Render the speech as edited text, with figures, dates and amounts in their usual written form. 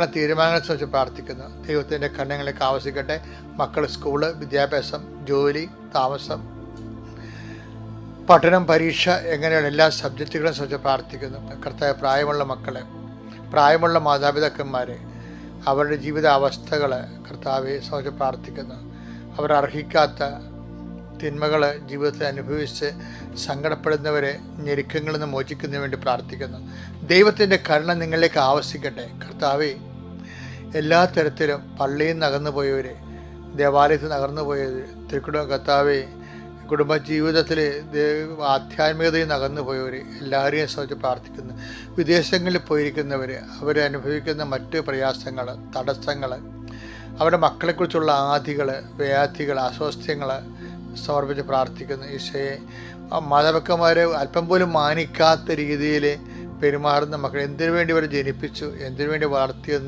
തീരുമാനങ്ങളെ സംബന്ധിച്ച് പ്രാർത്ഥിക്കുന്നു. ദൈവത്തിൻ്റെ കണ്ണുകളിലേക്ക് ആവശ്യിക്കട്ടെ. മക്കൾ, സ്കൂള്, വിദ്യാഭ്യാസം, ജോലി, താമസം, പഠനം, പരീക്ഷ, എങ്ങനെയുള്ള എല്ലാ സബ്ജക്റ്റുകളെ സംബന്ധിച്ച് പ്രാർത്ഥിക്കുന്നു. കർത്താവ്, പ്രായമുള്ള മക്കളെ, പ്രായമുള്ള മാതാപിതാക്കന്മാരെ, അവരുടെ ജീവിതാവസ്ഥകൾ കർത്താവെ സംബന്ധിച്ച് പ്രാർത്ഥിക്കുന്നു. അവർ അർഹിക്കാത്ത തിന്മകൾ ജീവിതത്തിൽ അനുഭവിച്ച് സങ്കടപ്പെടുന്നവരെ ഞെരുക്കങ്ങളിൽ നിന്ന് മോചിക്കുന്നതിന് വേണ്ടി പ്രാർത്ഥിക്കുന്നു. ദൈവത്തിൻ്റെ കരുണ നിങ്ങളിലേക്ക് ആവശ്യിക്കട്ടെ. കർത്താവെ, എല്ലാ തരത്തിലും പള്ളിയിൽ നിന്ന് അകന്നു പോയവർ, ദേവാലയത്തിൽ നിന്ന് അകന്നു പോയവർ, കർത്താവെ, കുടുംബജീവിതത്തിൽ ആധ്യാത്മികതയിൽ നിന്ന് അകന്നു പോയവർ എല്ലാവരെയും സംബന്ധിച്ച് പ്രാർത്ഥിക്കുന്നു. വിദേശങ്ങളിൽ പോയിരിക്കുന്നവർ, അവരനുഭവിക്കുന്ന മറ്റ് പ്രയാസങ്ങൾ, തടസ്സങ്ങൾ, അവരുടെ മക്കളെക്കുറിച്ചുള്ള ആധികൾ, വ്യാധികൾ, അസ്വാസ്ഥ്യങ്ങൾ സമർപ്പിച്ച് പ്രാർത്ഥിക്കുന്നു. ഈശോയെ, മാതാപിതാക്കന്മാരെ അല്പം പോലും മാനിക്കാത്ത രീതിയിൽ പെരുമാറുന്ന മക്കൾ എന്തിനു വേണ്ടി ഇവരെ ജനിപ്പിച്ചു, എന്തിനു വേണ്ടി വളർത്തിയെന്ന്